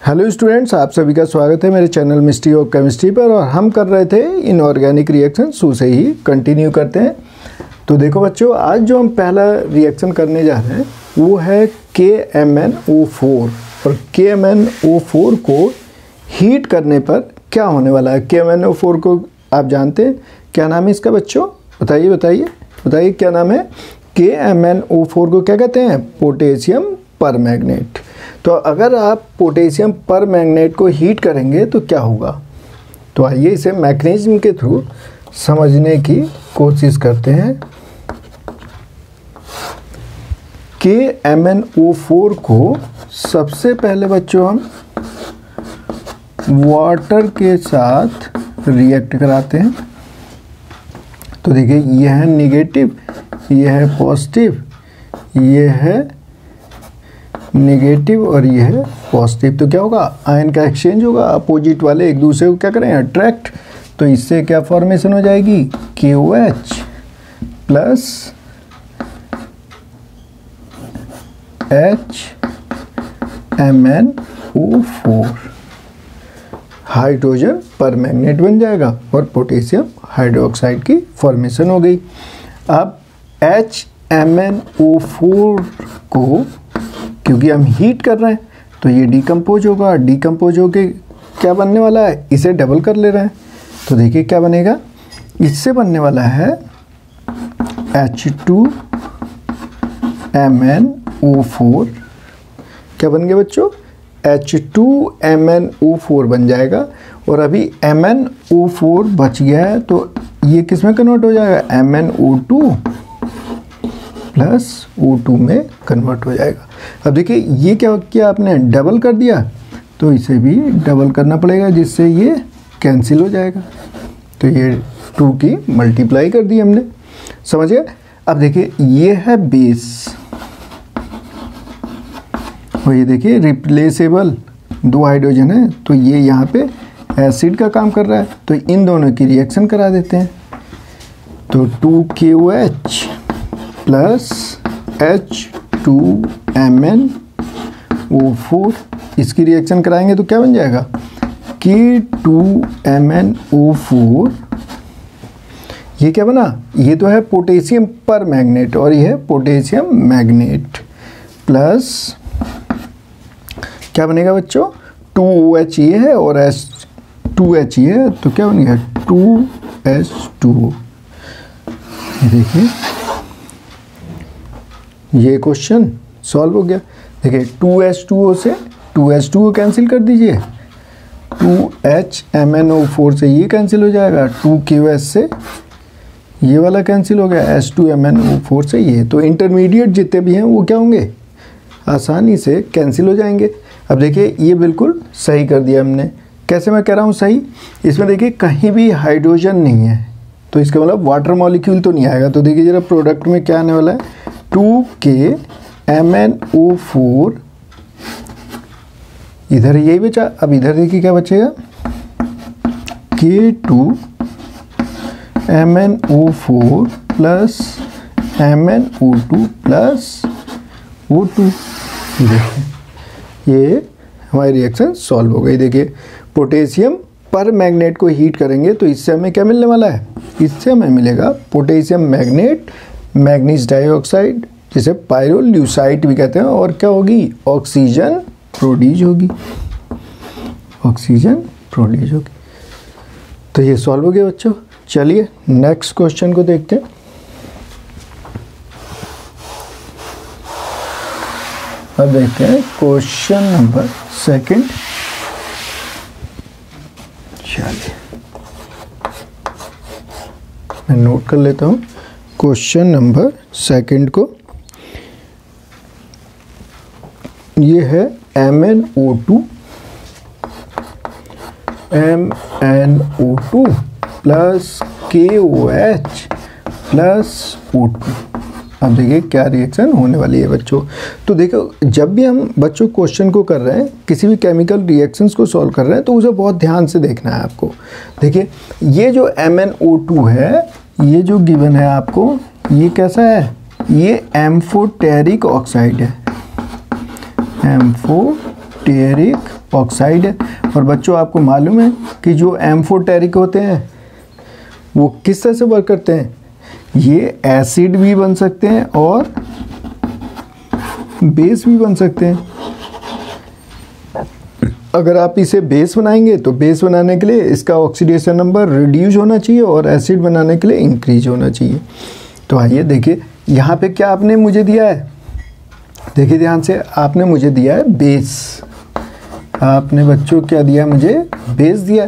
Hello students, आप सभी का स्वागत है मेरे चैनल मिस्ट्री ऑफ केमिस्ट्री पर। और हम कर रहे थे इनऑर्गेनिक रिएक्शन, से ही कंटिन्यू करते हैं। तो देखो बच्चों, आज जो हम पहला रिएक्शन करने जा रहे हैं वो है KMnO4। और KMnO4 को हीट करने पर क्या होने वाला है। KMnO4 को आप जानते हैं, क्या नाम है इसका बच्चों? बताइए क्या नाम है? KMnO4 को क्या कहते हैं? Potassium permanganate. तो अगर आप पोटेशियम परमैंगनेट को हीट करेंगे तो क्या होगा, तो आइए इसे मैकेनिज्म के थ्रू समझने की कोशिश करते हैं। KMnO4 को सबसे पहले बच्चों हम वाटर के साथ रिएक्ट कराते हैं। तो देखिए, यह है नेगेटिव, यह है पॉजिटिव, यह है नेगेटिव और यह है पॉजिटिव। तो क्या होगा, आयन का एक्सचेंज होगा, अपोजिट वाले एक दूसरे को क्या करें, अट्रैक्ट। तो इससे क्या फॉर्मेशन हो जाएगी, KOH plus HMnO4, hydrogen permanganate बन जाएगा और पोटेशियम हाइड्रोक्साइड की फॉर्मेशन हो गई। अब HMnO4 को क्योंकि हम हीट कर रहे हैं तो ये डिकम्पोज होगा, डिकम्पोज होके क्या बनने वाला है, इसे डबल कर ले रहे हैं। तो देखिए क्या बनेगा, इससे बनने वाला है H2MnO4। क्या बन गया बच्चों, H2MnO4 बन जाएगा। और अभी MnO4 बच गया है तो ये किस में कन्वर्ट हो जाएगा, MnO2 प्लस O2 में कन्वर्ट हो जाएगा। अब देखिए ये क्या किया आपने, डबल कर दिया, तो इसे भी डबल करना पड़ेगा जिससे ये कैंसिल हो जाएगा। तो ये 2 की मल्टीप्लाई कर दी हमने, समझ गए। अब देखिए ये है बेस और ये देखिए रिप्लेसेबल, 2 हाइड्रोजन है तो ये यहाँ पे एसिड का काम कर रहा है। तो इन दोनों की रिएक्शन करा देते हैं। तो 2KOH प्लस H2MnO4, इसकी रिएक्शन कराएंगे तो क्या बन जाएगा, K2MnO4। ये क्या बना, ये तो है पोटेशियम परमैंगनेट और ये है पोटेशियम मैग्नेट प्लस क्या बनेगा बच्चों, 2OH ये है और H2H ये है, तो क्या बनेगा 2H2O। देखिए ये क्वेश्चन सॉल्व हो गया। देखिए 2H2O से 2H2O कैंसिल कर दीजिए, 2HMnO4 से ये कैंसिल हो जाएगा, 2KOH से ये वाला कैंसिल हो गया, H2MnO4 से ये। तो इंटरमीडिएट जितने भी हैं वो क्या होंगे, आसानी से कैंसिल हो जाएंगे। अब देखिए ये बिल्कुल सही कर दिया हमने। कैसे मैं कह रहा हूँ सही, इसमें देखिए कहीं भी हाइड्रोजन नहीं है तो इसका मतलब वाटर मॉलिक्यूल तो नहीं आएगा। तो देखिए जरा प्रोडक्ट में क्या आने वाला है, 2KMnO4, इधर यही बचा। अब इधर देखिए क्या बचेगा, K2MnO4 plus MnO2 plus O2। देखिए ये हमारी रिएक्शन सॉल्व हो गई। देखिए पोटेशियम परमैंगनेट को हीट करेंगे तो इससे हमें क्या मिलने वाला है, इससे हमें मिलेगा पोटेशियम मैग्नेट, मैग्नीज डाइऑक्साइड जिसे पायरोल्यूसाइट भी कहते हैं। और क्या होगी, ऑक्सीजन प्रोड्यूस होगी, ऑक्सीजन प्रोड्यूस होगी। तो ये सॉल्व हो गया बच्चों। चलिए नेक्स्ट क्वेश्चन को देखते हैं। अब देखते हैं क्वेश्चन नंबर 2। चलिए मैं नोट कर लेता हूँ क्वेश्चन नंबर 2 को। ये है MnO2 plus KOH plus O2। अब देखिए क्या रिएक्शन होने वाली है बच्चों। तो देखो जब भी हम बच्चों क्वेश्चन को कर रहे हैं, किसी भी केमिकल रिएक्शंस को सॉल्व कर रहे हैं, तो उसे बहुत ध्यान से देखना है आपको। देखिए ये जो MnO2 है, ये जो गिवन है आपको, ये कैसा है, ये एम्फोटेरिक ऑक्साइड है, एम्फोटेरिक टेरिक ऑक्साइड है। और बच्चों आपको मालूम है कि जो M4 टेरिक होते हैं वो किस तरह से वर्क करते हैं, ये एसिड भी बन सकते हैं और बेस भी बन सकते हैं। अगर आप इसे बेस बनाएंगे तो बेस बनाने के लिए इसका ऑक्सीडेशन नंबर रिड्यूस होना चाहिए और एसिड बनाने के लिए इंक्रीज होना चाहिए। तो आइए देखिए यहाँ पे क्या आपने मुझे दिया है, देखिए ध्यान से, आपने मुझे दिया है बेस। आपने बच्चों क्या दिया, मुझे बेस दिया।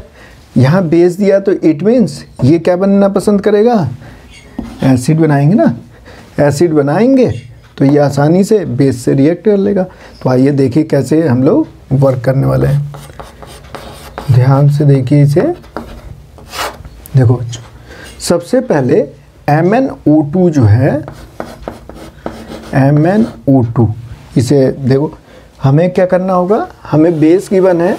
यहाँ बेस दिया तो इट मीन्स ये क्या बनना पसंद करेगा, एसिड बनाएंगे ना। एसिड बनाएंगे तो ये आसानी से बेस से रिएक्ट कर लेगा। तो आइए देखिए कैसे हम लोग वर्क करने वाले हैं। ध्यान से देखिए इसे, देखो बच्चों, सबसे पहले MnO2 जो है, MnO2, इसे देखो हमें क्या करना होगा, हमें बेस गिवन है।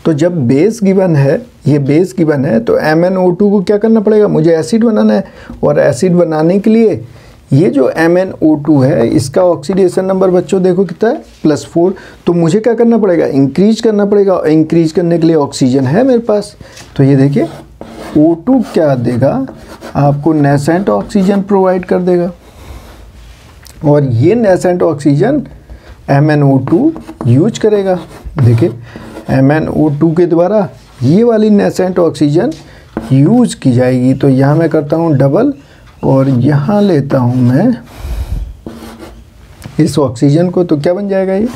तो जब बेस गिवन है, ये बेस गिवन है, तो MnO2 को क्या करना पड़ेगा, मुझे एसिड बनाना है। और एसिड बनाने के लिए ये जो MnO2 है इसका ऑक्सीडेशन नंबर बच्चों देखो कितना है, +4। तो मुझे क्या करना पड़ेगा, इंक्रीज करना पड़ेगा। और इंक्रीज करने के लिए ऑक्सीजन है मेरे पास। तो ये देखिए O2 क्या देगा, आपको नेसेंट ऑक्सीजन प्रोवाइड कर देगा। और ये नेसेंट ऑक्सीजन MnO2 यूज करेगा। देखिए MnO2 के द्वारा ये वाली नेसेंट ऑक्सीजन यूज की जाएगी। तो यहाँ मैं करता हूँ डबल और यहाँ लेता हूँ मैं इस ऑक्सीजन को, तो क्या बन जाएगा, ये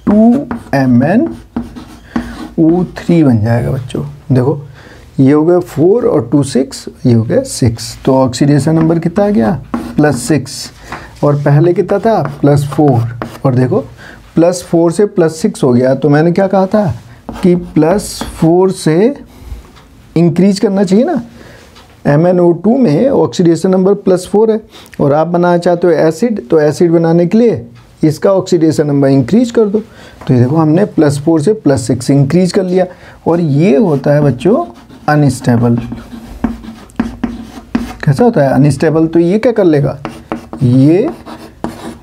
2MnO3 बन जाएगा बच्चों। देखो ये हो गया 4 और 2 6, ये हो गया 6। तो ऑक्सीडेशन नंबर कितना आ गया, +6। और पहले कितना था, +4। और देखो +4 से +6 हो गया। तो मैंने क्या कहा था कि +4 से इंक्रीज करना चाहिए ना। MnO2 में ऑक्सीडेशन नंबर +4 है और आप बनाना चाहते हो एसिड, तो एसिड बनाने के लिए इसका ऑक्सीडेशन नंबर इंक्रीज कर दो। तो ये देखो हमने +4 से +6 इंक्रीज कर लिया। और ये होता है बच्चों अनस्टेबल। कैसा होता है, अनस्टेबल। तो ये क्या कर लेगा, ये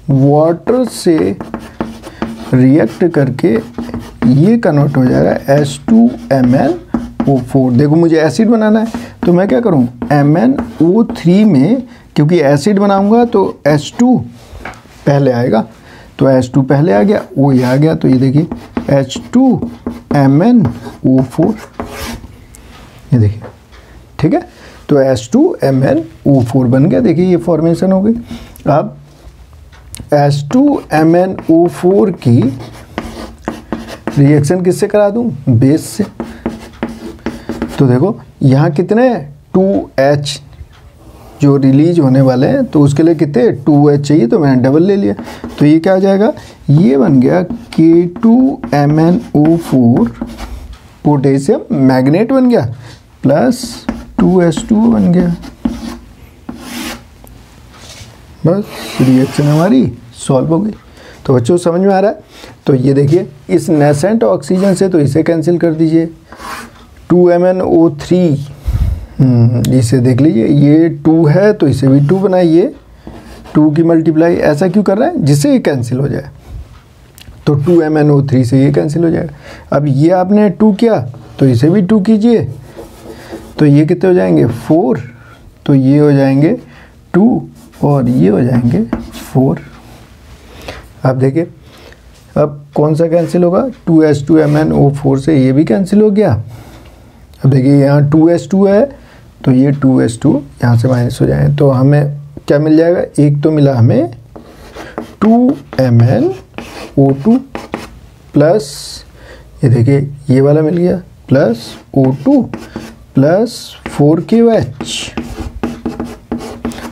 वाटर से रिएक्ट करके ये कन्वर्ट हो जाएगा H2MnO4। देखो मुझे एसिड बनाना है तो मैं क्या करूं, MnO3 में, क्योंकि एसिड बनाऊंगा तो H2 पहले आएगा। तो H2 पहले आ गया, O ये आ गया। तो ये देखिए H2MnO4, ये देखिए, ठीक है। तो H2MnO4 बन गया। देखिए ये फॉर्मेशन हो गई। अब H2MnO4 की रिएक्शन किससे करा दूं, बेस से। तो देखो यहाँ कितने 2H जो रिलीज होने वाले हैं, तो उसके लिए कितने 2H चाहिए, तो मैंने डबल ले लिया। तो ये क्या आ जाएगा, ये बन गया K2MnO4 पोटेशियम मैग्नेट बन गया, प्लस 2H2 बन गया। बस रिएक्शन हमारी सॉल्व हो गई। तो बच्चों समझ में आ रहा है। तो ये देखिए इस नेसेंट ऑक्सीजन से तो इसे कैंसिल कर दीजिए, 2MnO3 इसे देख लीजिए, ये 2 है तो इसे भी 2 बनाइए, 2 की मल्टीप्लाई ऐसा क्यों कर रहा है, जिससे ये कैंसिल हो जाए। तो 2MnO3 से ये कैंसिल हो जाएगा। अब ये आपने 2 किया तो इसे भी 2 कीजिए, तो ये कितने हो जाएंगे 4, तो ये हो जाएंगे 2 और ये हो जाएंगे 4। अब देखिए अब कौन सा कैंसिल होगा, 2H2MnO4 से ये भी कैंसिल हो गया। अब देखिए यहाँ 2H2 है तो ये 2H2 यहाँ से माइनस हो जाए, तो हमें क्या मिल जाएगा, एक तो मिला हमें 2MnO2 प्लस ये देखिए ये वाला मिल गया प्लस O2 प्लस 4KOH।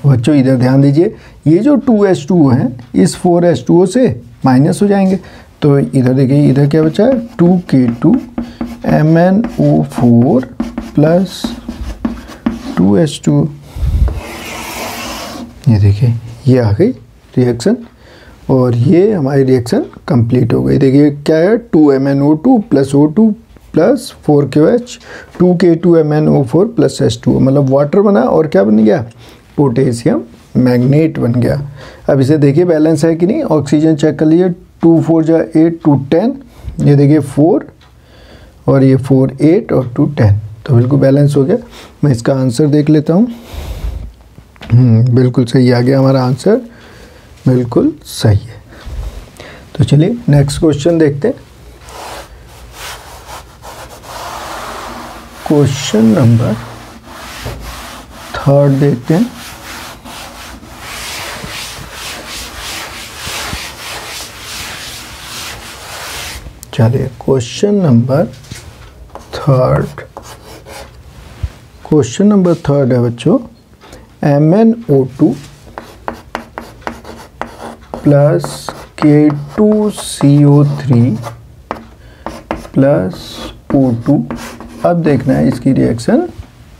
बच्चों इधर ध्यान दीजिए, ये जो 2H2 है इस 4H2O से माइनस हो जाएंगे। तो इधर देखिए इधर क्या बचा है 2K2MnO4 प्लस 2H2। ये देखिए ये आ गई रिएक्शन और ये हमारी रिएक्शन कंप्लीट हो गई। देखिए क्या है 2MnO2 plus O2 plus 4KOH 2K2MnO4 plus H2O, मतलब वाटर बना और क्या बन गया, पोटेशियम मैग्नेट बन गया। अब इसे देखिए बैलेंस है कि नहीं, ऑक्सीजन चेक कर लीजिए 2 4 जा 8, 2 10, ये देखिए 4 और ये 4 8 और 2 10, तो बिल्कुल बैलेंस हो गया। मैं इसका आंसर देख लेता हूँ। बिल्कुल सही आ गया हमारा आंसर, बिल्कुल सही है। तो चलिए नेक्स्ट क्वेश्चन देखते हैं। क्वेश्चन नंबर 3 देखते हैं। चलिए क्वेश्चन नंबर 3, क्वेश्चन नंबर 3 है बच्चों, MnO2 plus K2CO3 plus O2। अब देखना है इसकी रिएक्शन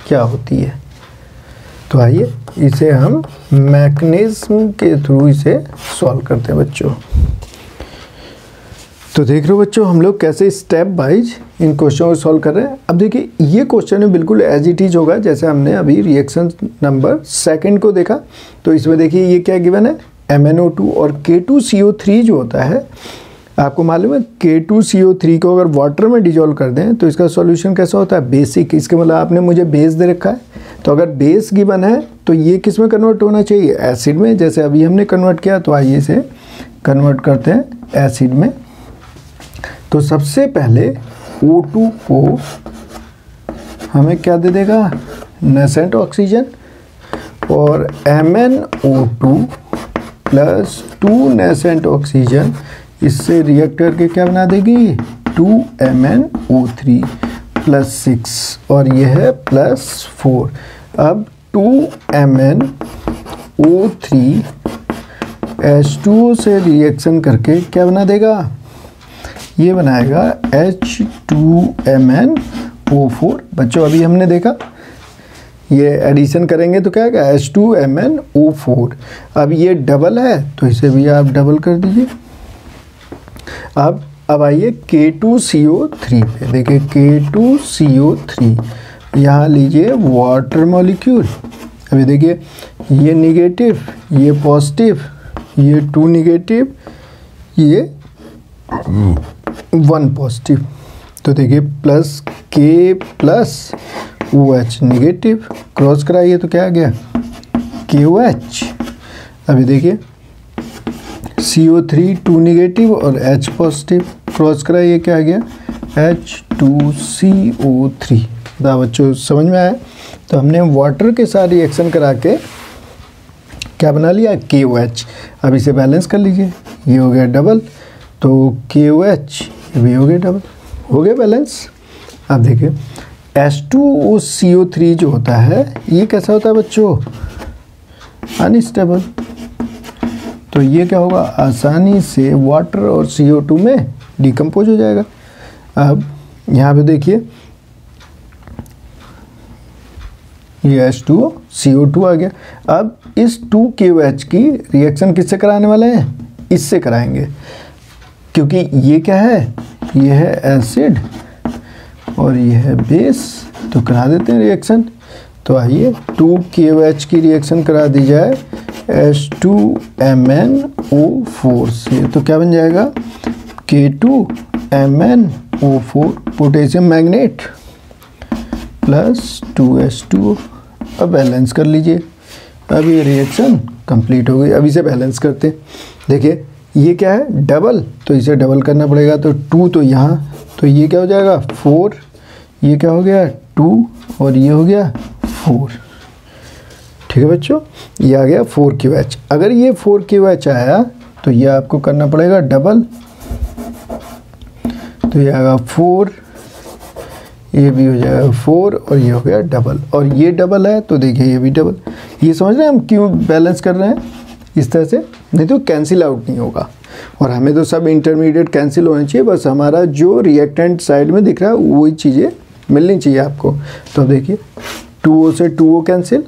क्या होती है। तो आइए इसे हम मैकेनिज्म के थ्रू इसे सॉल्व करते हैं बच्चों। तो देख रहे हो बच्चों हम लोग कैसे स्टेप वाइज इन क्वेश्चन को सॉल्व कर रहे हैं। अब देखिए ये क्वेश्चन है बिल्कुल एज इट इज होगा जैसे हमने अभी रिएक्शन नंबर 2 को देखा। तो इसमें देखिए ये क्या गिवन है, MnO2 और K2CO3 जो होता है, आपको मालूम है K2CO3 को अगर वाटर में डिजोल्व कर दें तो इसका सॉल्यूशन कैसा होता है, बेसिक। इसके मतलब आपने मुझे बेस दे रखा है, तो अगर बेस गिवन है तो ये किस में कन्वर्ट होना चाहिए, एसिड में। जैसे अभी हमने कन्वर्ट किया, तो आइए इसे कन्वर्ट करते हैं एसिड में। तो सबसे पहले O2 को हमें क्या दे देगा, नेसेंट ऑक्सीजन, और MnO2 प्लस 2 नेसेंट ऑक्सीजन इससे रिएक्ट करके क्या बना देगी, 2MnO3 प्लस 6 और यह है प्लस 4। अब 2MnO3 H2O से रिएक्शन करके क्या बना देगा, ये बनाएगा H2MnO4। बच्चों अभी हमने देखा ये एडिशन करेंगे तो क्या आएगा, H2MnO4। अब ये डबल है तो इसे भी आप डबल कर दीजिए। अब आइए K2CO3 पे, देखिए K2CO3 यहाँ लीजिए वाटर मॉलिक्यूल। अभी देखिए ये निगेटिव, ये पॉजिटिव, ये 2 निगेटिव, ये 1 पॉजिटिव। तो देखिए plus K plus OH negative, cross कराइए तो क्या आ गया, KOH। अभी देखिए CO3 2 निगेटिव और H पॉजिटिव, क्रॉस कराइए क्या आ गया, H2CO3। बच्चों समझ में आया। तो हमने वाटर के साथ रिएक्शन करा के क्या बना लिया, KOH। अब इसे बैलेंस कर लीजिए, ये हो गया डबल, तो KOH ये भी हो गया डबल, हो गया बैलेंस। अब देखिए H2CO3 जो होता है ये कैसा होता है बच्चों, अनस्टेबल। तो ये क्या होगा, आसानी से वाटर और CO2 में डिकम्पोज हो जाएगा। अब यहाँ पे देखिए ये H2O CO2 आ गया। अब इस 2KOH की रिएक्शन किससे कराने वाले हैं, इससे कराएंगे, क्योंकि ये क्या है, ये है एसिड और ये है बेस। तो करा देते हैं रिएक्शन। तो आइए 2KOH की रिएक्शन करा दी जाए H2MnO4 से, तो क्या बन जाएगा, K2MnO4 potassium magnet plus 2H2O। अब बैलेंस कर लीजिए। अब ये रिएक्शन कंप्लीट हो गई। अब इसे बैलेंस करते हैं। देखिए ये क्या है, डबल, तो इसे डबल करना पड़ेगा। तो 2 तो यहाँ, तो ये क्या हो जाएगा 4, ये क्या हो गया 2 और ये हो गया 4। ठीक है बच्चों, ये आ गया 4KOH। अगर ये 4KOH आया तो ये आपको करना पड़ेगा डबल, तो ये आएगा 4, ये भी हो जाएगा 4 और ये हो गया डबल, और ये डबल है तो देखिए ये भी डबल। ये समझ रहे हैं हम क्यों बैलेंस कर रहे हैं इस तरह से, नहीं तो कैंसिल आउट नहीं होगा। और हमें तो सब इंटरमीडिएट कैंसिल होने चाहिए, बस हमारा जो रिएक्टेंट साइड में दिख रहा है वही चीज़ें मिलनी चाहिए आपको। तो देखिए 2O से 2O कैंसिल,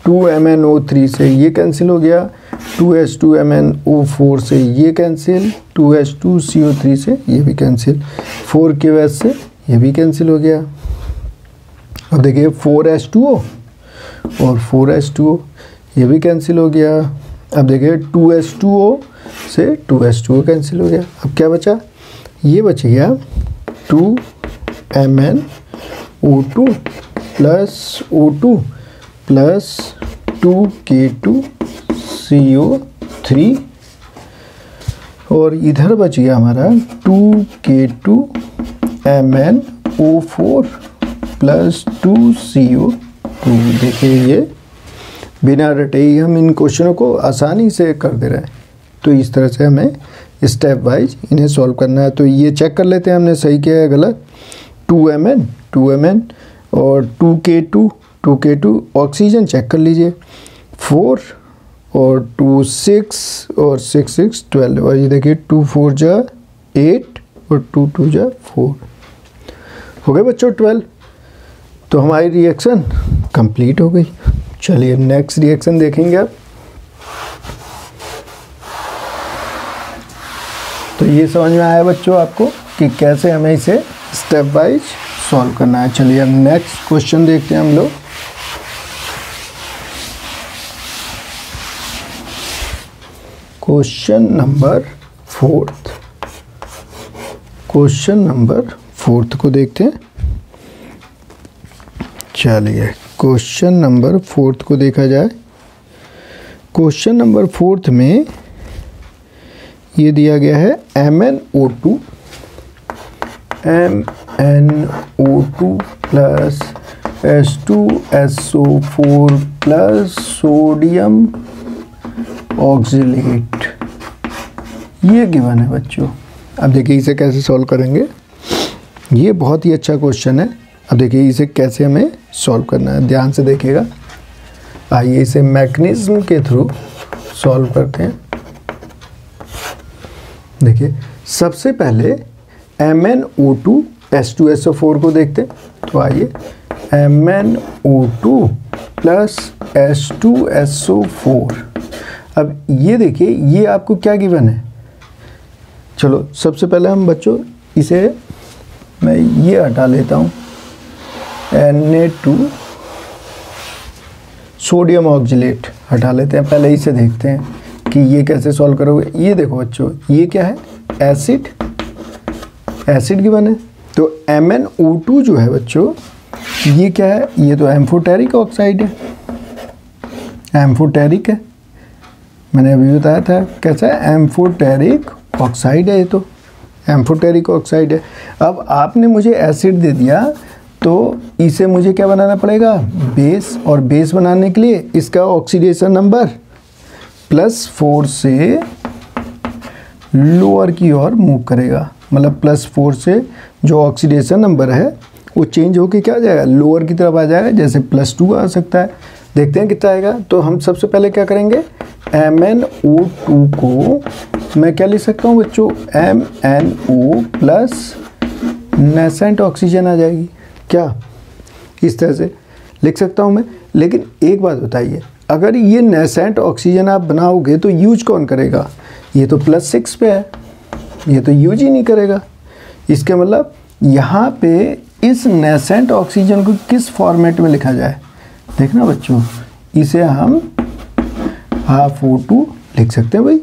2MnO3 से ये कैंसिल हो गया, 2H2MnO4 से ये कैंसिल, 2H2CO3 से ये भी कैंसिल, 4KOH से ये भी कैंसिल हो गया। और देखिए 4H2O और 4H2O ये भी कैंसिल हो गया। अब देखिए 2H2O से 2H2O कैंसिल हो गया। अब क्या बचा, ये बच गया 2MnO2 plus O2 plus 2K2CO3 और इधर बच गया हमारा 2K2MnO4 प्लस 2CO2। देखिए ये बिना रटे ही हम इन क्वेश्चनों को आसानी से कर दे रहे हैं। तो इस तरह से हमें स्टेप वाइज इन्हें सॉल्व करना है। तो ये चेक कर लेते हैं हमने सही किया है गलत। 2Mn और 2K2 ऑक्सीजन चेक कर लीजिए, 4 और 2 6 और 6 6 12 और ये देखिए 2 4 जा 8 और 2 2 जा 4 हो गए बच्चों 12। तो हमारी रिएक्शन कंप्लीट हो गई। चलिए नेक्स्ट रिएक्शन देखेंगे अब। तो ये समझ में आया बच्चों आपको कि कैसे हमें इसे स्टेप वाइज सॉल्व करना है। चलिए अब नेक्स्ट क्वेश्चन देखते हैं हम लोग। क्वेश्चन नंबर 4 को देखते हैं। चलिए क्वेश्चन नंबर 4 को देखा जाए। क्वेश्चन नंबर 4 में ये दिया गया है MnO2 plus H2SO4 plus sodium oxalate, ये गिवन है बच्चों। अब देखिए इसे कैसे सॉल्व करेंगे, ये बहुत ही अच्छा क्वेश्चन है। अब देखिए इसे कैसे हमें सॉल्व करना है, ध्यान से देखिएगा। आइए इसे मैकेनिज्म के थ्रू सॉल्व करते हैं। देखिए सबसे पहले MnO2 H2SO4 को देखते हैं। तो आइए MnO2 प्लस H2SO4। अब ये देखिए ये आपको क्या गिवन है। चलो सबसे पहले हम बच्चों इसे मैं ये हटा लेता हूँ, Na2 सोडियम ऑक्सिलेट हटा लेते हैं। पहले इसे देखते हैं कि ये कैसे सॉल्व करोगे। ये देखो बच्चों ये क्या है, एसिड गिवन है। तो MnO2 जो है बच्चों ये क्या है, ये तो एम्फोटेरिक ऑक्साइड है, एम्फोटेरिक है। मैंने अभी बताया था कैसा है, एम्फोटेरिक ऑक्साइड है। ये तो एम्फोटेरिक ऑक्साइड है। अब आपने मुझे एसिड दे दिया तो इसे मुझे क्या बनाना पड़ेगा, बेस। और बेस बनाने के लिए इसका ऑक्सीडेशन नंबर +4 से लोअर की ओर मूव करेगा। मतलब +4 से जो ऑक्सीडेशन नंबर है वो चेंज होके क्या आ जाएगा, लोअर की तरफ आ जाएगा। जैसे +2 आ सकता है। देखते हैं कितना आएगा। तो हम सबसे पहले क्या करेंगे, MnO2 को मैं क्या लिख सकता हूँ बच्चों, MnO प्लस नेसेंट ऑक्सीजन आ जाएगी। क्या इस तरह से लिख सकता हूँ मैं। लेकिन एक बात बताइए, अगर ये नेसेंट ऑक्सीजन आप बनाओगे तो यूज कौन करेगा, ये तो +6 पे है, ये तो यूज ही नहीं करेगा। इसके मतलब यहाँ पे इस नेसेंट ऑक्सीजन को किस फॉर्मेट में लिखा जाए, देखना बच्चों, इसे हम ½ लिख सकते हैं। भाई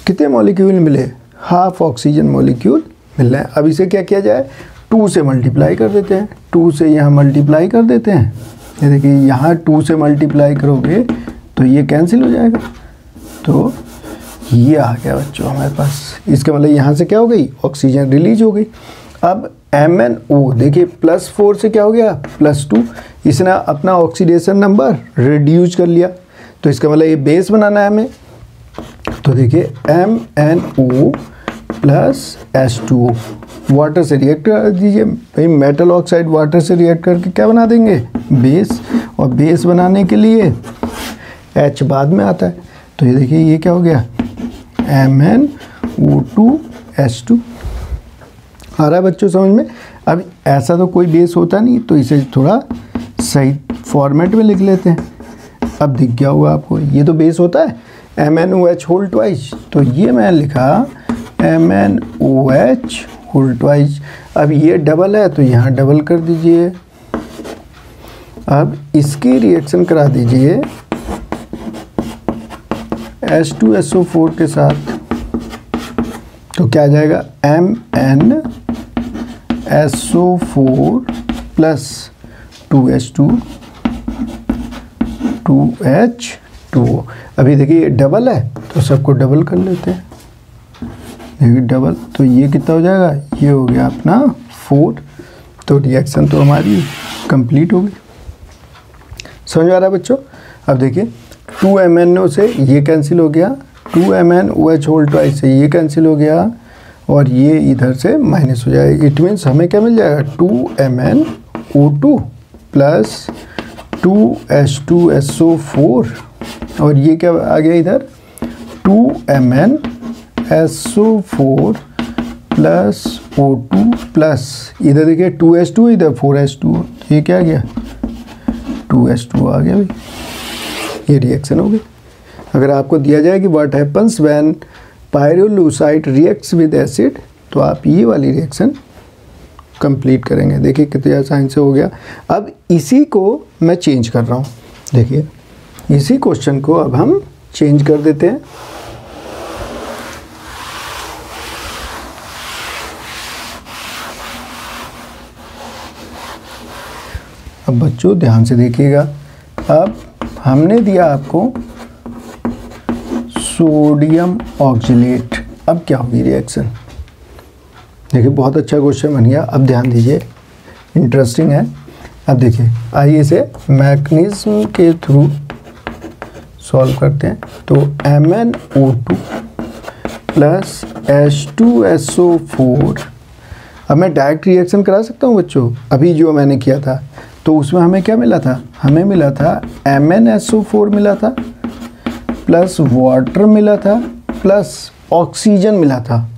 कितने मॉलिक्यूल मिले, ½ ऑक्सीजन मॉलिक्यूल मिल रहे हैं। अब इसे क्या किया जाए, 2 से मल्टीप्लाई कर देते हैं। 2 से यहाँ मल्टीप्लाई कर देते हैं। ये देखिए यहाँ 2 से मल्टीप्लाई करोगे तो ये कैंसिल हो जाएगा। तो ये आ गया बच्चों हमारे पास। इसका मतलब यहाँ से क्या हो गई, ऑक्सीजन रिलीज हो गई। अब MnO देखिए +4 से क्या हो गया, +2। इसने अपना ऑक्सीडेशन नंबर रिड्यूस कर लिया। तो इसका मतलब ये बेस बनाना है हमें। तो देखिए MnO प्लस H2O वाटर से रिएक्ट कर दीजिए। भाई मेटल ऑक्साइड वाटर से रिएक्ट करके क्या बना देंगे, बेस। और बेस बनाने के लिए H बाद में आता है। तो ये देखिए ये क्या हो गया, MnO2H2। आ रहा है बच्चों समझ में। अब ऐसा तो कोई बेस होता नहीं, तो इसे थोड़ा सही फॉर्मेट में लिख लेते हैं। अब दिख गया होगा आपको, ये तो बेस होता है MnOH होल ट्वाइस। तो ये मैं लिखा MnOH होल ट्वाइस। अब ये डबल है तो यहाँ डबल कर दीजिए। अब इसकी रिएक्शन करा दीजिए H2SO4 के साथ। तो क्या आ जाएगा, MnSO4 प्लस 2H2 2H2O। अभी देखिए डबल है तो सबको डबल कर लेते हैं, देखिए डबल, तो ये कितना हो जाएगा, ये हो गया अपना 4। तो रिएक्शन तो हमारी कंप्लीट हो गई। समझ आ रहा है बच्चों। अब देखिए 2MnO से ये कैंसिल हो गया, 2MnOH होल ट्वाइस से ये कैंसिल हो गया, और ये इधर से माइनस हो जाएगा। इट मीन्स हमें क्या मिल जाएगा, 2MnO2 प्लस 2H2SO4, और ये क्या आ गया इधर, 2MnSO4 प्लस O2 प्लस इधर देखिए 2H2, इधर 4H2, ये क्या आ गया, 2H2 आ गया भाई। ये रिएक्शन हो गई। अगर आपको दिया जाए कि what happens when pyrolusite reacts with acid, तो आप ये वाली रिएक्शन कंप्लीट करेंगे। देखिए कितना आसानी से हो गया। अब इसी को मैं चेंज कर रहा हूँ, देखिए इसी क्वेश्चन को अब हम चेंज कर देते हैं। अब बच्चों ध्यान से देखिएगा, अब हमने दिया आपको सोडियम ऑक्जेलेट, अब क्या होगी रिएक्शन। देखिए बहुत अच्छा क्वेश्चन बन गया। अब ध्यान दीजिए, इंटरेस्टिंग है। अब देखिए आइए इसे मैकेनिज्म के थ्रू सॉल्व करते हैं। तो MnO2 प्लस H2SO4, अब मैं डायरेक्ट रिएक्शन करा सकता हूँ बच्चों। अभी जो मैंने किया था तो उसमें हमें क्या मिला था, हमें मिला था MnSO4 मिला था, प्लस वाटर मिला था, प्लस ऑक्सीजन मिला था।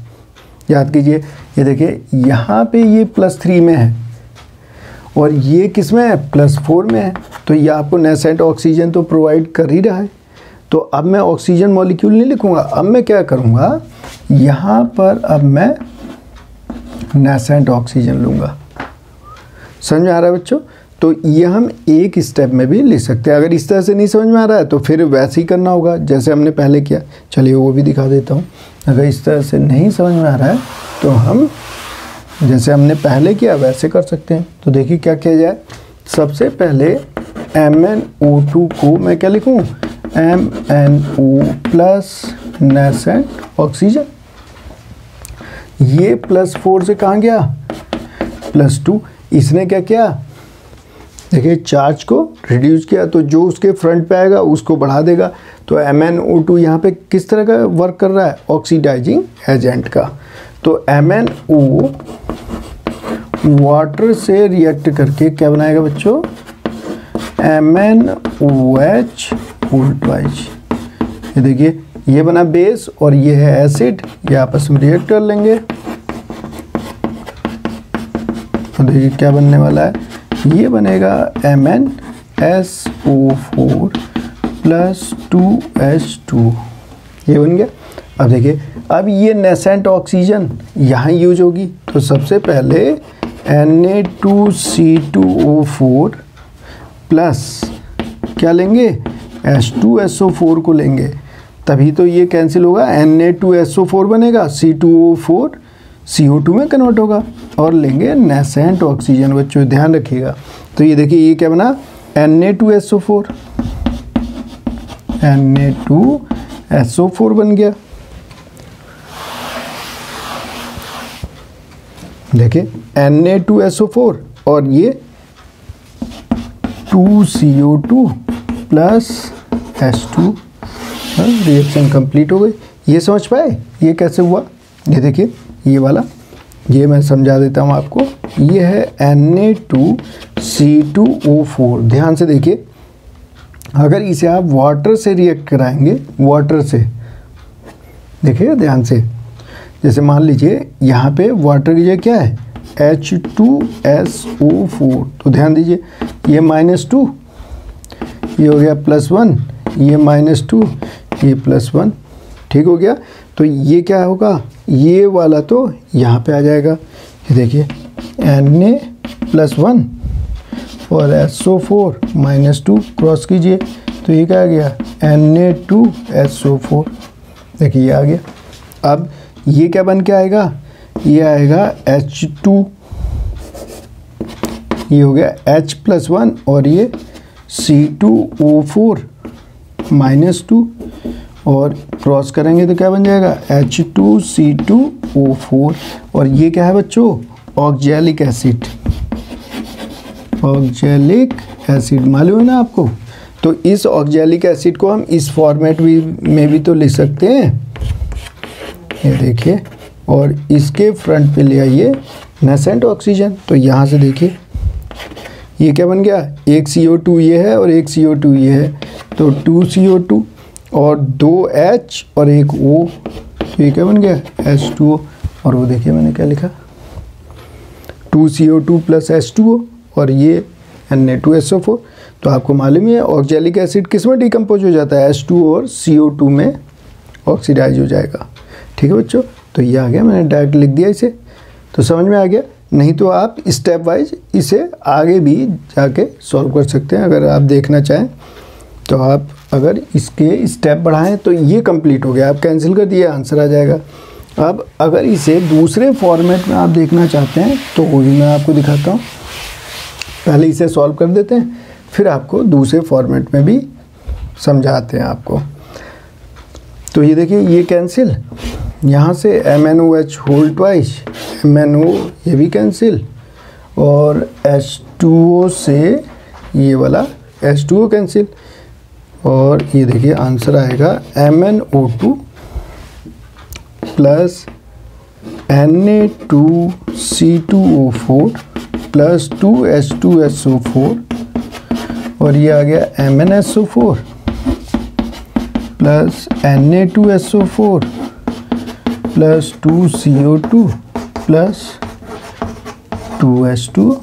याद कीजिए, ये देखिए यहाँ पे ये +3 में है और ये किस में है, +4 में है। तो ये आपको नेसेंट ऑक्सीजन तो प्रोवाइड कर ही रहा है। तो अब मैं ऑक्सीजन मॉलिक्यूल नहीं लिखूँगा, अब मैं क्या करूँगा, यहाँ पर अब मैं नेसेंट ऑक्सीजन लूँगा। समझ में आ रहा है बच्चों। तो ये हम एक स्टेप में भी लिख सकते हैं। अगर इस तरह से नहीं समझ में आ रहा है तो फिर वैसे ही करना होगा जैसे हमने पहले किया। चलिए वो भी दिखा देता हूँ। अगर इस तरह से नहीं समझ में आ रहा है तो हम जैसे हमने पहले किया वैसे कर सकते हैं। तो देखिए क्या किया जाए। सबसे पहले MnO2 को मैं क्या लिखूँ, MnO प्लस नेसेंट ऑक्सीजन। ये +4 से कहाँ गया, +2। इसने क्या किया, देखिए चार्ज को रिड्यूस किया, तो जो उसके फ्रंट पे आएगा उसको बढ़ा देगा। तो MnO2 यहाँ पे किस तरह का वर्क कर रहा है, ऑक्सीडाइजिंग एजेंट का। तो MnO वाटर से रिएक्ट करके क्या बनाएगा बच्चों, MnOH होल ट्वाइस। ये देखिए ये बना बेस और ये है एसिड, ये आपस में रिएक्ट कर लेंगे। तो देखिए क्या बनने वाला है, ये बनेगा MnSO4 प्लस 2H2, ये बन गया। अब देखिए अब ये नेसेंट ऑक्सीजन यहाँ यूज होगी। तो सबसे पहले Na2C2O4 प्लस क्या लेंगे, H2SO4 को लेंगे, तभी तो ये कैंसिल होगा। Na2SO4 बनेगा, C2O4 CO2 में कन्वर्ट होगा और लेंगे नेसेंट ऑक्सीजन। बच्चों ध्यान रखिएगा। तो ये देखिए ये क्या बना, Na2SO4, Na2SO4 बन गया। देखिए Na2SO4 और ये 2CO2 plus H2, reaction complete हो गई। ये समझ पाए ये कैसे हुआ। ये देखिए ये वाला, ये मैं समझा देता हूँ आपको। ये है Na2C2O4। ध्यान से देखिए, अगर इसे आप वाटर से रिएक्ट कराएंगे, वाटर से, देखिए ध्यान से, जैसे मान लीजिए यहाँ पे वाटर की जगह क्या है, H2SO4। तो ध्यान दीजिए ये -2, ये हो गया +1, ये -2, ये +1, ठीक हो गया। तो ये क्या होगा, ये वाला तो यहाँ पे आ जाएगा। ये देखिए Na+1 और SO4 -2 क्रॉस कीजिए, तो ये क्या आ गया, Na2SO4। देखिए ये आ गया। अब ये क्या बन के आएगा, ये आएगा H2, ये हो गया H+1 और ये C2O4 -2 और क्रॉस करेंगे तो क्या बन जाएगा H2C2O4 और ये क्या है बच्चों, ऑक्जेलिक एसिड। ऑक्जेलिक एसिड मालूम है ना आपको। तो इस ऑक्जेलिक एसिड को हम इस फॉर्मेट में भी तो लिख सकते हैं, ये देखिए, और इसके फ्रंट पे ले आइए नेसेंट ऑक्सीजन। तो यहाँ से देखिए ये क्या बन गया, एक CO2 ये है और एक CO2 ये है, तो 2 CO2 और 2 H और एक O, तो ये क्या बन गया H2O। और वो देखिए मैंने क्या लिखा, 2 CO2 + H2O और ये Na2SO4। तो आपको मालूम ही है ऑक्जेलिक एसिड किस में डिकम्पोज हो जाता है, H2O और CO2 में ऑक्सीडाइज हो जाएगा। ठीक है बच्चों, तो ये आ गया, मैंने डायरेक्ट लिख दिया इसे, तो समझ में आ गया। नहीं तो आप स्टेप वाइज इसे आगे भी जाके सॉल्व कर सकते हैं अगर आप देखना चाहें। तो आप अगर इसके स्टेप बढ़ाएं तो ये कंप्लीट हो गया, आप कैंसिल कर दिए, आंसर आ जाएगा। अब अगर इसे दूसरे फॉर्मेट में आप देखना चाहते हैं तो वो भी मैं आपको दिखाता हूँ। पहले इसे सॉल्व कर देते हैं, फिर आपको दूसरे फॉर्मेट में भी समझाते हैं आपको। तो ये देखिए, ये कैंसिल, यहाँ से MnOH होल ट्वाइस, MnO ये भी कैंसिल, और H2O से ये वाला H2O कैंसिल, और ये देखिए आंसर आएगा MnO2 + Na2C2O4 + 2H2SO4 और ये आ गया MnSO4 + Na2SO4 + 2CO2 + 2H2O।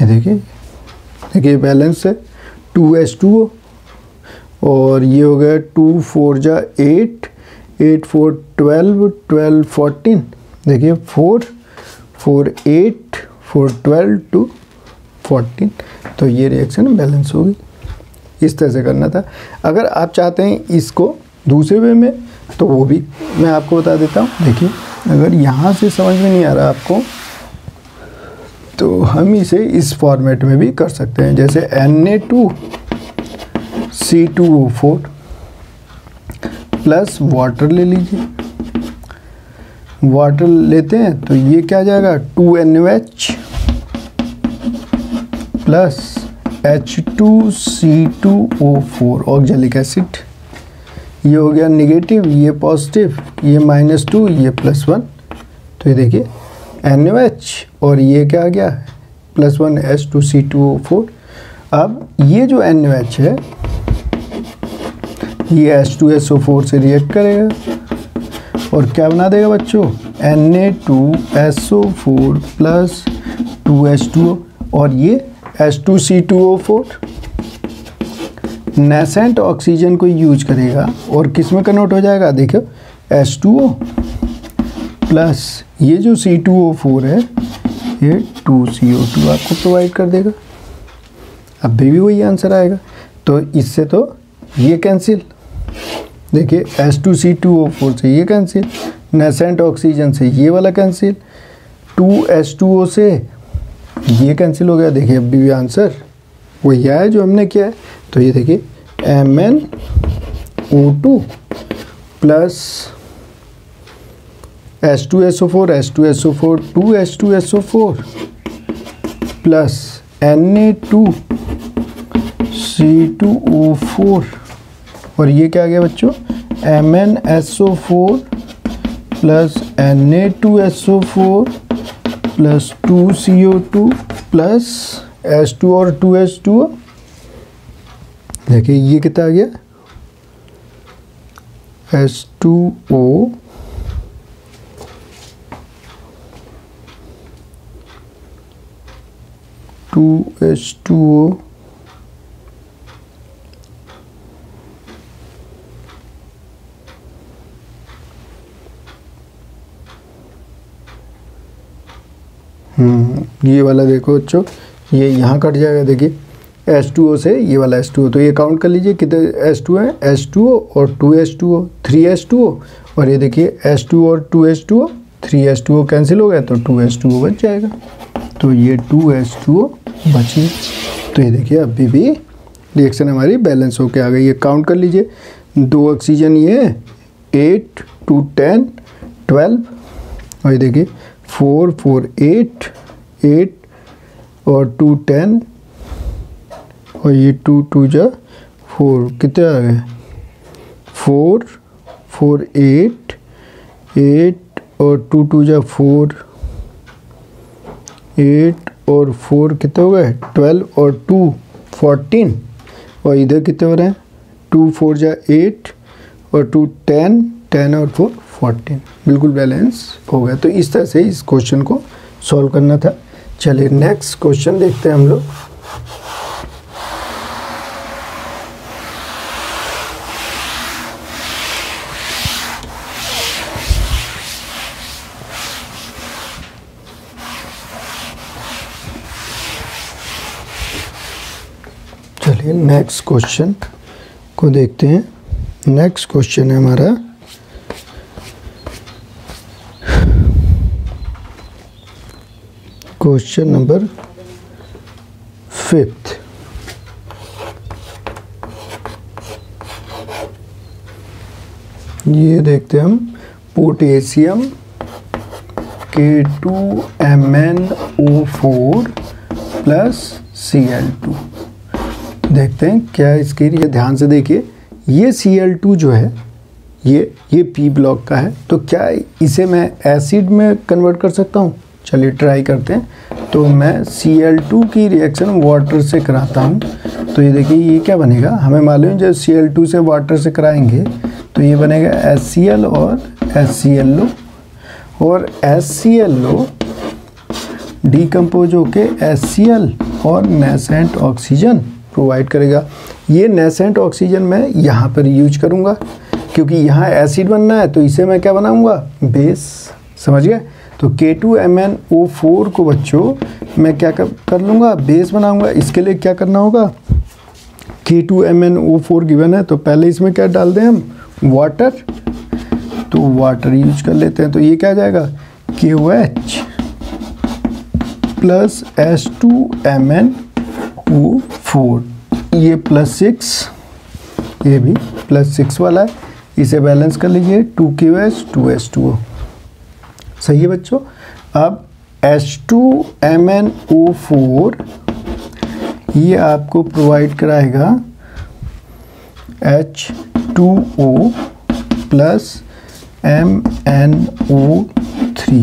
ये देखिए बैलेंस है 2H2O और ये हो गया 2 4 जा 8, 8 4 12, 12 14, देखिए 4 4 8 4 12 2 14। तो ये रिएक्शन बैलेंस होगी, इस तरह से करना था। अगर आप चाहते हैं इसको दूसरे वे में तो वो भी मैं आपको बता देता हूँ। देखिए अगर यहाँ से समझ में नहीं आ रहा आपको तो हम इसे इस फॉर्मेट में भी कर सकते हैं, जैसे Na2C2O4 + वाटर ले लीजिए। वाटर लेते हैं तो ये क्या आ जाएगा 2NaOH + H2C2O4 ऑक्जेलिक एसिड। ये हो गया नेगेटिव, ये पॉजिटिव, ये -2, ये +1। तो ये देखिए NaOH और ये क्या आ गया +1 H2C2O4। अब ये जो NaOH है ये H2SO4 से रिएक्ट करेगा और क्या बना देगा बच्चों Na2SO4 + 2H2O और ये H2C2O4 नेसेंट ऑक्सीजन को यूज करेगा और किस में कन्वर्ट हो जाएगा, देखो H2O प्लस ये जो C2O4 है ये 2CO2 आपको प्रोवाइड कर देगा। अब भी वही आंसर आएगा। तो इससे तो ये कैंसिल, देखिए H2C2O4 से ये कैंसिल, नेसेंट ऑक्सीजन से ये वाला कैंसिल, 2H2O से ये कैंसिल हो गया। देखिए अब भी आंसर वही है जो हमने किया है। तो ये देखिए MnO2 + H2SO4 H2SO4 2H2SO4 + Na2C2O4 और ये क्या आ गया बच्चों MnSO4 + Na2SO4 + 2CO2 + H2 और 2H2O। देखिए ये कितना आ गया H2O H2O ये वाला देखो बच्चों, ये यहाँ कट जाएगा। देखिए H2O से ये वाला H2O, तो ये काउंट कर लीजिए कितने H2 है, H2O और 2H2O 3H2O और ये देखिए H2 और 2H2O, 3H2O कैंसिल हो गया तो 2H2O बच जाएगा, तो ये 2H2O बची। तो ये देखिए अभी भी रिएक्शन हमारी बैलेंस होके आ गई है। काउंट कर लीजिए, 2 ऑक्सीजन ये 8 2 10 12, और ये देखिए 4 4 8 8 और 2 10, और ये 2 2 जा 4, कितने आ गए 4 4 8 8 और 2 2 जा 4 8 और 4 कितने हो गए 12 और 2 14, और इधर कितने हो रहे हैं 2 4 जा 8 और 2 10 10 और 4 14, बिल्कुल बैलेंस हो गया। तो इस तरह से इस क्वेश्चन को सॉल्व करना था। चलिए नेक्स्ट क्वेश्चन देखते हैं हम लोग। चलिए नेक्स्ट क्वेश्चन को देखते हैं। नेक्स्ट क्वेश्चन है हमारा क्वेश्चन नंबर 5। ये देखते हैं हम, पोटेशियम K2MnO4 प्लस Cl2। देखते हैं क्या इसके, ये ध्यान से देखिए, ये Cl2 जो है ये P ब्लॉक का है, तो क्या इसे मैं एसिड में कन्वर्ट कर सकता हूँ? चलिए ट्राई करते हैं। तो मैं Cl2 की रिएक्शन वाटर से कराता हूँ, तो ये देखिए ये क्या बनेगा, हमें मालूम है जब Cl2 से वाटर से कराएंगे तो ये बनेगा HCl और HClO, और HClO डिकम्पोज होके HCl और नेसेंट ऑक्सीजन प्रोवाइड करेगा। ये नेसेंट ऑक्सीजन मैं यहाँ पर यूज करूँगा, क्योंकि यहाँ एसिड बनना है, तो इसे मैं क्या बनाऊँगा, बेस। समझ गए? तो K2MnO4 को बच्चों मैं क्या कर लूँगा, बेस बनाऊँगा। इसके लिए क्या करना होगा, K2MnO4 गिवन है, तो पहले इसमें क्या डाल दें हम, वाटर। तो वाटर यूज कर लेते हैं, तो ये क्या आ जाएगा, KOH प्लस H2MnO4, ये +6, ये भी +6 वाला है, इसे बैलेंस कर लीजिए, 2KOH 2H2O। सही है बच्चों। अब H2MnO4 ये आपको प्रोवाइड कराएगा H2O प्लस MnO3।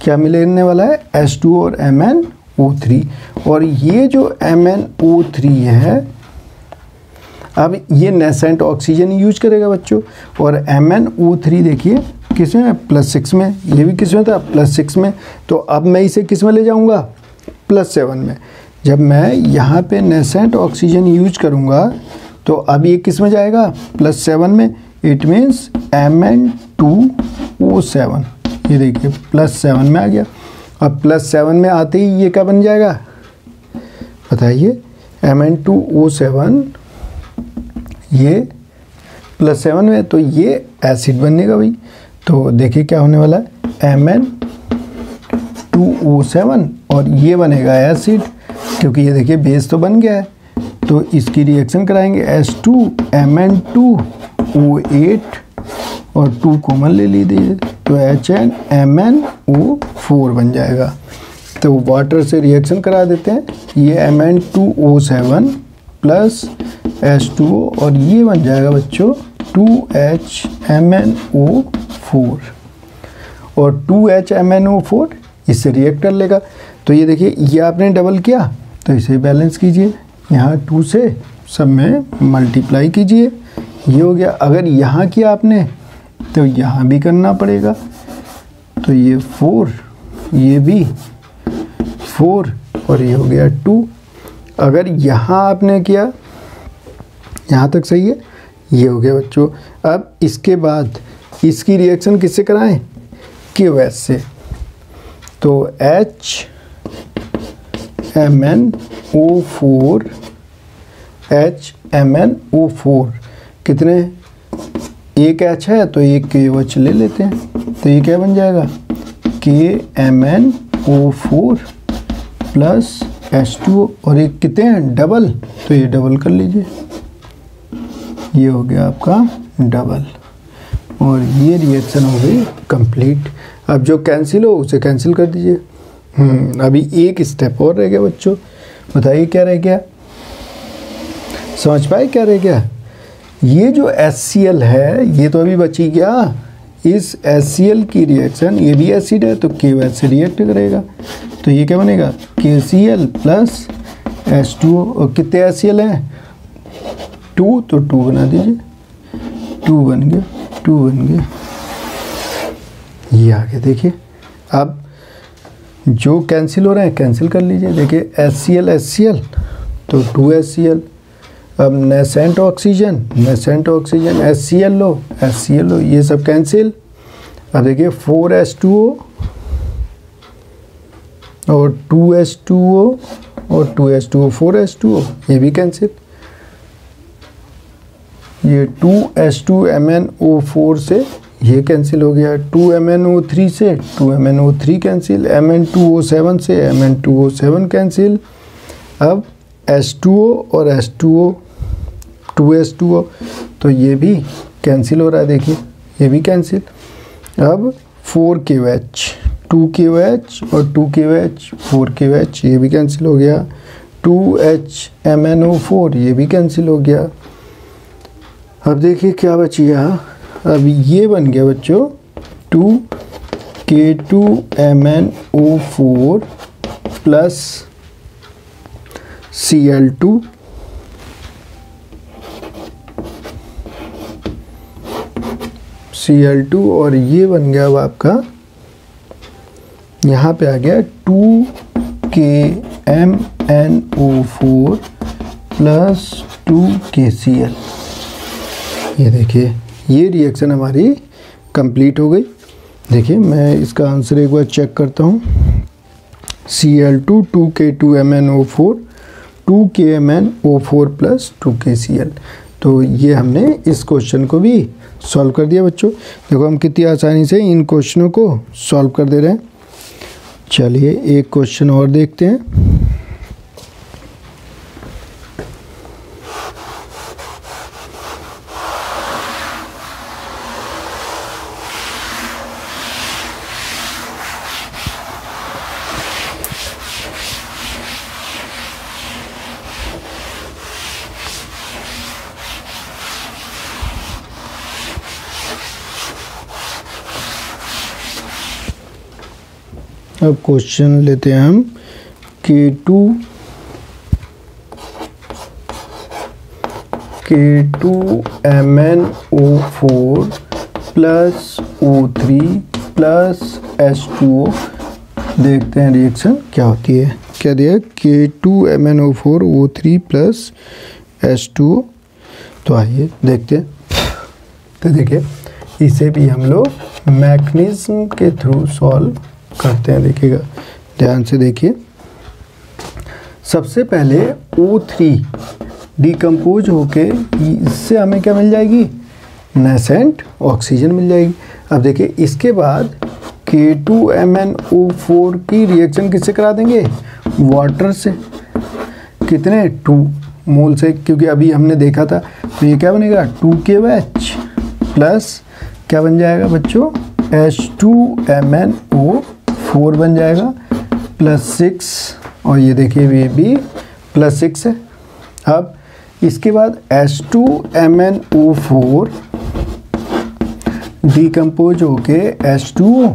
क्या मिलने वाला है, H2O और MnO3, और ये जो MnO3 है, अब ये नेसेंट ऑक्सीजन यूज करेगा बच्चों, और MnO3 देखिए किस में, +6 में, ये भी किस में था, +6 में। तो अब मैं इसे किस में ले जाऊंगा, +7 में। जब मैं यहाँ पे नेसेंट ऑक्सीजन यूज करूँगा तो अब ये किस में जाएगा, +7 में। इट मीन्स Mn2O7, ये देखिए +7 में आ गया। अब +7 में आते ही ये क्या बन जाएगा, बताइए, Mn2O7 ये +7 में, तो ये एसिड बनेगा भाई। तो देखिए क्या होने वाला है, Mn2O7 और ये बनेगा एसिड, क्योंकि ये देखिए बेस तो बन गया है। तो इसकी रिएक्शन कराएंगे, H2Mn2O8 और 2 कॉमन ले लीजिए, तो HNMnO4 बन जाएगा। तो वाटर से रिएक्शन करा देते हैं, ये Mn2O7 प्लस H2O, और ये बन जाएगा बच्चों 2HMnO4, और 2HMnO4 इससे रिएक्ट कर लेगा। तो ये देखिए ये आपने डबल किया, तो इसे बैलेंस कीजिए, यहाँ 2 से सब में मल्टीप्लाई कीजिए, ये हो गया। अगर यहाँ किया आपने तो यहाँ भी करना पड़ेगा, तो ये 4, ये भी 4, और ये हो गया 2। अगर यहाँ आपने किया, यहाँ तक सही है, ये हो गया बच्चों। अब इसके बाद इसकी रिएक्शन किससे कराएं, KOH से। तो HMnO4 कितने एक H है तो एक KOH ले लेते हैं, तो ये क्या बन जाएगा KMnO4 प्लस H2O, और एक कितने हैं डबल, तो ये डबल कर लीजिए, ये हो गया आपका डबल, और ये रिएक्शन हो गई कंप्लीट। अब जो कैंसिल हो उसे कैंसिल कर दीजिए। अभी एक स्टेप और रह गया बच्चों, बताइए क्या रह गया, समझ पाए क्या रह गया। ये जो HCl है ये तो अभी बची गया, इस HCl की रिएक्शन, ये भी एसिड है तो KOH से रिएक्ट करेगा, तो ये क्या बनेगा KCl प्लस H2O, और कितने HCl हैं 2, तो 2 बना दीजिए, 2 बन गया, 2 बन गया, ये आगे देखिए। अब जो कैंसिल हो रहे हैं कैंसिल कर लीजिए, देखिए HCl तो 2HCl, अब नेसेंट ऑक्सीजन HCl लो, ये सब कैंसिल। अब देखिए 4H2O और 2H2O और 2H2O 4H2O, ये भी कैंसिल। ये 2H2MnO4 से ये कैंसिल हो गया, 2MnO3 से 2MnO3 कैंसिल, Mn2O7 से Mn2O7 कैंसिल। अब H2O और H2O 2H2O, तो ये भी कैंसिल हो रहा है, देखिए ये भी कैंसिल। अब 4KOH 2KOH और 2KOH 4KOH, ये भी कैंसिल हो गया। 2HMnO4 ये भी कैंसिल हो गया। अब देखिए क्या बची गया, अब ये बन गया बच्चों 2K2MnO4 प्लस Cl2 और ये बन गया अब आपका, यहाँ पे आ गया 2KMnO4 प्लस 2KCl। ये देखिए ये रिएक्शन हमारी कंप्लीट हो गई। देखिए मैं इसका आंसर एक बार चेक करता हूँ, Cl2 2K2MnO4 2KMnO4 plus 2KCl। तो ये हमने इस क्वेश्चन को भी सॉल्व कर दिया बच्चों। देखो हम कितनी आसानी से इन क्वेश्चनों को सॉल्व कर दे रहे हैं। चलिए एक क्वेश्चन और देखते हैं। अब क्वेश्चन लेते हैं हम K2MnO4 plus O3 plus H2O, देखते हैं रिएक्शन क्या होती है। क्या दिया, K2MnO4 O3 प्लस H2O। तो आइए देखते हैं। तो देखिए इसे भी हम लोग मैकेनिज्म के थ्रू सॉल्व करते हैं। देखिएगा ध्यान से देखिए, सबसे पहले O3 डिकम्पोज होके इससे हमें क्या मिल जाएगी, नेसेंट ऑक्सीजन मिल जाएगी। अब देखिए इसके बाद K2MnO4 की रिएक्शन किससे करा देंगे, वाटर से, कितने 2 मोल से, क्योंकि अभी हमने देखा था। तो ये क्या बनेगा 2KOH प्लस क्या बन जाएगा बच्चों, H2MnO4 बन जाएगा प्लस 6, और ये देखिए ये भी प्लस 6 है। अब इसके बाद H2MnO4 डिकम्पोज होके H2O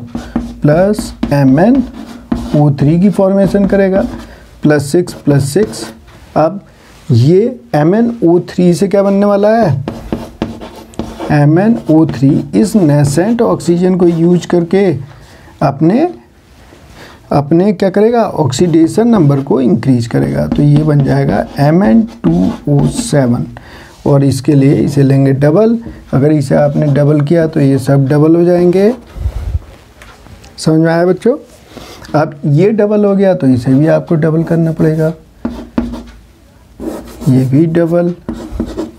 प्लस MnO3 की फॉर्मेशन करेगा, प्लस 6। अब ये MnO3 से क्या बनने वाला है, MnO3 इस नेसेंट ऑक्सीजन को यूज करके अपने क्या करेगा, ऑक्सीडेशन नंबर को इंक्रीज करेगा। तो ये बन जाएगा Mn2O7, और इसके लिए इसे लेंगे डबल। अगर इसे आपने डबल किया तो ये सब डबल हो जाएंगे। समझ में आया बच्चों। अब ये डबल हो गया तो इसे भी आपको डबल करना पड़ेगा, ये भी डबल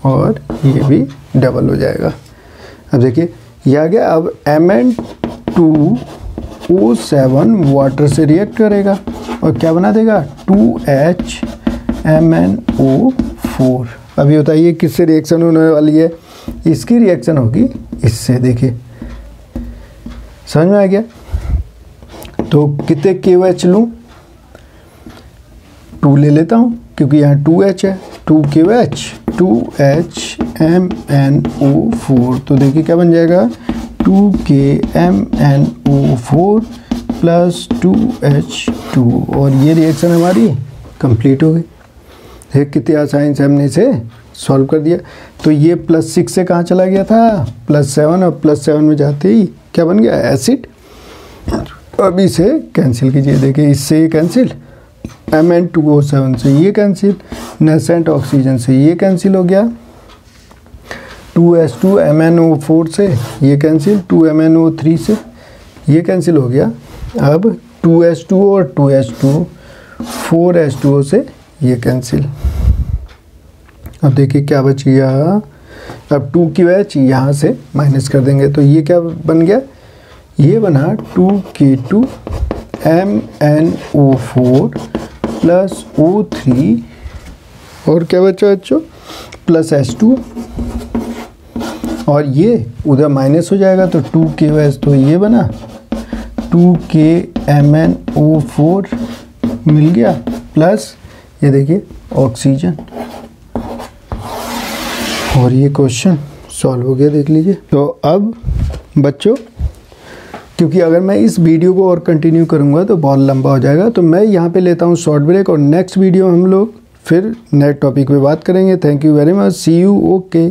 और ये भी डबल हो जाएगा। अब देखिए ये आ गया। अब Mn2O7 वाटर से रिएक्ट करेगा और क्या बना देगा 2HMnO4। अभी बताइए किससे रिएक्शन होने वाली है? इसकी रिएक्शन होगी इससे। देखिए समझ में आ गया? तो कितने KOH लूँ? 2 ले लेता हूँ क्योंकि यहाँ 2H है। 2 KOH 2HMnO4। तो देखिए क्या बन जाएगा 2KMnO4 प्लस 2H2 और ये रिएक्शन हमारी कंप्लीट हो गई। देख कितनी आसानी से हमने इसे सॉल्व कर दिया। तो ये +6 से कहाँ चला गया था +7 और +7 में जाते ही क्या बन गया एसिड। अब इसे कैंसिल कीजिए। देखिए इससे ये कैंसिल, Mn2O7 से ये कैंसिल, नेसेंट ऑक्सीजन से ये कैंसिल हो गया, 2H2MnO4 से ये कैंसिल, 2MnO3 से ये कैंसिल हो गया। अब 2H2 और 2H2 4H2O से ये कैंसिल। अब देखिए क्या बच गया। अब 2 KOH यहाँ से माइनस कर देंगे तो ये क्या बन गया, ये बना 2K2MnO4 प्लस O3 और क्या बचा बच्चों प्लस H2 और ये उधर माइनस हो जाएगा तो 2 KOH तो ये बना 2KMnO4 मिल गया प्लस ये देखिए ऑक्सीजन। और ये क्वेश्चन सॉल्व हो गया देख लीजिए। तो अब बच्चों क्योंकि अगर मैं इस वीडियो को और कंटिन्यू करूंगा तो बहुत लंबा हो जाएगा, तो मैं यहाँ पे लेता हूँ शॉर्ट ब्रेक और नेक्स्ट वीडियो हम लोग फिर नेक्स्ट टॉपिक पे बात करेंगे। Thank you very much, see you, okay.